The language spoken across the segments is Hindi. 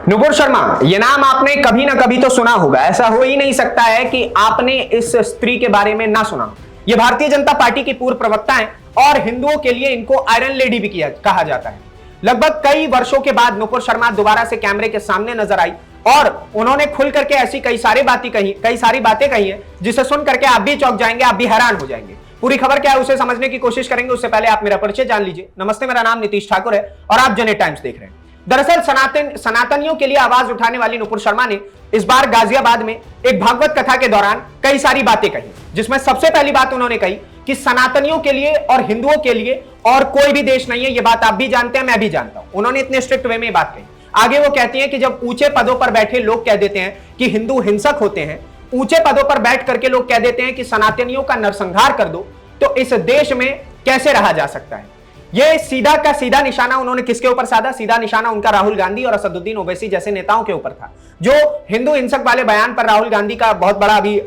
नुपुर शर्मा, ये नाम आपने कभी ना कभी तो सुना होगा। ऐसा हो ही नहीं सकता है कि आपने इस स्त्री के बारे में ना सुना। ये भारतीय जनता पार्टी की पूर्व प्रवक्ता हैं और हिंदुओं के लिए इनको आयरन लेडी भी कहा जाता है। लगभग कई वर्षों के बाद नुपुर शर्मा दोबारा से कैमरे के सामने नजर आई और उन्होंने खुल करके ऐसी कई सारी बातें कही हैं जिसे सुन करके आप भी चौंक जाएंगे, आप भी हैरान हो जाएंगे। पूरी खबर क्या है उसे समझने की कोशिश करेंगे, उससे पहले आप मेरा परिचय जान लीजिए। नमस्ते, मेरा नाम नीतीश ठाकुर है और आप जनहित टाइम्स देख रहे हैं। दरअसल सनातनियों के लिए आवाज उठाने वाली नुपुर शर्मा ने इस बार गाजियाबाद में एक भागवत कथा के दौरान कई सारी बातें कही, जिसमें सबसे पहली बात उन्होंने कही कि सनातनियों के लिए और हिंदुओं के लिए और कोई भी देश नहीं है। ये बात आप भी जानते हैं, मैं भी जानता हूं। उन्होंने इतने स्ट्रिक्ट वे में बात कही। आगे वो कहती हैं कि जब ऊंचे पदों पर बैठे लोग कह देते हैं कि हिंदू हिंसक होते हैं, ऊंचे पदों पर बैठ करके लोग कह देते हैं कि सनातनियों का नरसंहार कर दो, तो इस देश में कैसे रहा जा सकता है। यह सीधा का सीधा निशाना उन्होंने किसके ऊपर साधा? सीधा निशाना उनका राहुल गांधी और असदुद्दीन ओवैसी जैसे नेताओं के ऊपर था। जो हिंदू हिंसक वाले बयान पर राहुल गांधी का बहुत बड़ा अभी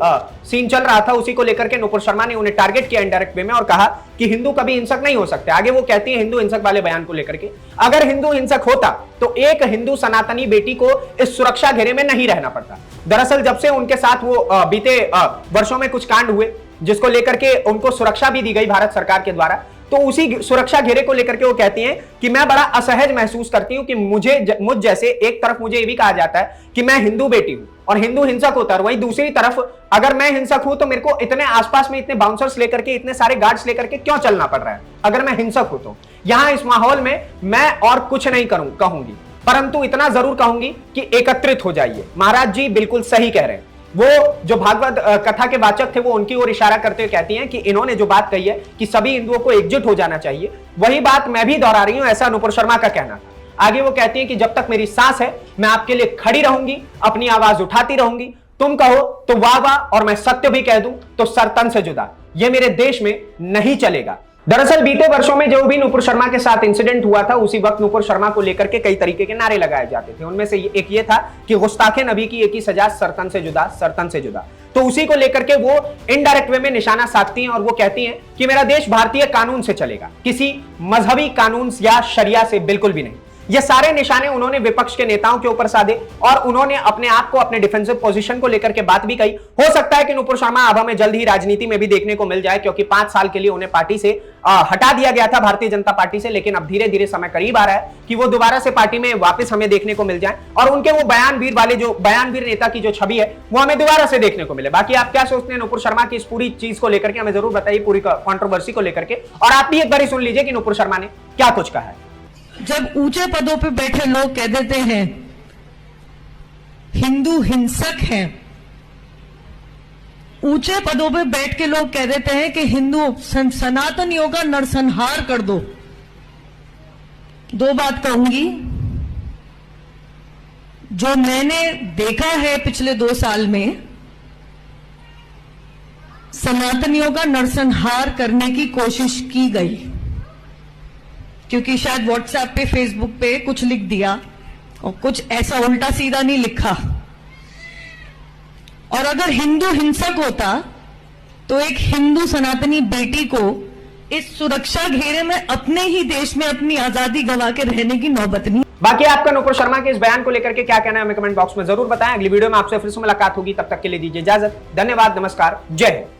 सीन चल रहा था, उसी को लेकर के नुपुर शर्मा ने उन्हें टारगेट किया इनडायरेक्ट वे में और कहा कि हिंदू कभी हिंसक नहीं हो सकते। आगे वो कहती है हिंदू हिंसक वाले बयान को लेकर के, अगर हिंदू हिंसक होता तो एक हिंदू सनातनी बेटी को इस सुरक्षा घेरे में नहीं रहना पड़ता। दरअसल जब से उनके साथ वो बीते वर्षों में कुछ कांड हुए जिसको लेकर के उनको सुरक्षा भी दी गई भारत सरकार के द्वारा, तो उसी सुरक्षा घेरे को लेकर के वो कहती हैं कि मैं बड़ा असहज महसूस करती हूं कि मुझ जैसे एक तरफ मुझे ये भी कहा जाता है कि मैं हिंदू बेटी हूं और हिंदू हिंसक होता है, वहीं दूसरी तरफ अगर मैं हिंसक हूं तो मेरे को इतने आसपास में इतने बाउंसर्स लेकर के, इतने सारे गार्ड्स लेकर के क्यों चलना पड़ रहा है अगर मैं हिंसक हूं तो। यहां इस माहौल में मैं और कुछ नहीं कहूंगी, परंतु इतना जरूर कहूंगी कि एकत्रित हो जाइए। महाराज जी बिल्कुल सही कह रहे हैं। वो जो भागवत कथा के वाचक थे वो उनकी ओर इशारा करते हुए कहती हैं कि इन्होंने जो बात कही है कि सभी हिंदुओं को एकजुट हो जाना चाहिए, वही बात मैं भी दोहरा रही हूं, ऐसा नुपुर शर्मा का कहना था। आगे वो कहती हैं कि जब तक मेरी सांस है मैं आपके लिए खड़ी रहूंगी, अपनी आवाज उठाती रहूंगी। तुम कहो तो वाह वाह और मैं सत्य भी कह दूं तो सर तन से जुदा। ये मेरे देश में नहीं चलेगा। दरअसल बीते वर्षों में जो भी नुपुर शर्मा के साथ इंसिडेंट हुआ था, उसी वक्त नुपुर शर्मा को लेकर के कई तरीके के नारे लगाए जाते थे। उनमें से एक ये था कि गुस्ताखे नबी की एक ही सजा, सरतन से जुदा, सरतन से जुदा। तो उसी को लेकर के वो इनडायरेक्ट वे में निशाना साधती हैं और वो कहती हैं कि मेरा देश भारतीय कानून से चलेगा, किसी मजहबी कानून या शरिया से बिल्कुल भी नहीं। ये सारे निशाने उन्होंने विपक्ष के नेताओं के ऊपर साधे और उन्होंने अपने आप को अपने डिफेंसिव पोजीशन को लेकर के बात भी कही। हो सकता है कि नुपुर शर्मा अब हमें जल्द ही राजनीति में भी देखने को मिल जाए, क्योंकि 5 साल के लिए उन्हें पार्टी से हटा दिया गया था, भारतीय जनता पार्टी से। लेकिन अब धीरे धीरे समय करीब आ रहा है कि वो दोबारा से पार्टी में वापस हमें देखने को मिल जाए और उनके वो बयानवीर वाले जो बयानवीर नेता की जो छवि है वो हमें दोबारा से देखने को मिले। बाकी आप क्या सोचते हैं नुपुर शर्मा की इस पूरी चीज को लेकर के, हमें जरूर बताइए, पूरी कंट्रोवर्सी को लेकर के। और आप भी एक बार सुन लीजिए कि नुपुर शर्मा ने क्या कुछ कहा है। जब ऊंचे पदों पे बैठे लोग कह देते हैं हिंदू हिंसक हैं, ऊंचे पदों पे बैठ के लोग कह देते हैं कि हिंदू सनातनियों का नरसंहार कर दो, दो बात कहूंगी। जो मैंने देखा है पिछले 2 साल में, सनातनियों का नरसंहार करने की कोशिश की गई, क्योंकि शायद व्हाट्सएप पे, फेसबुक पे कुछ लिख दिया और कुछ ऐसा उल्टा सीधा नहीं लिखा। और अगर हिंदू हिंसक होता तो एक हिंदू सनातनी बेटी को इस सुरक्षा घेरे में अपने ही देश में अपनी आजादी गंवा के रहने की नौबत नहीं। बाकी आपका नुपुर शर्मा के इस बयान को लेकर के क्या कहना है हमें कमेंट बॉक्स में जरूर बताएं। अगली वीडियो में आपसे फिर से मुलाकात होगी, तब तक के लिए दीजिए इजाजत। धन्यवाद, नमस्कार, जय हिंद।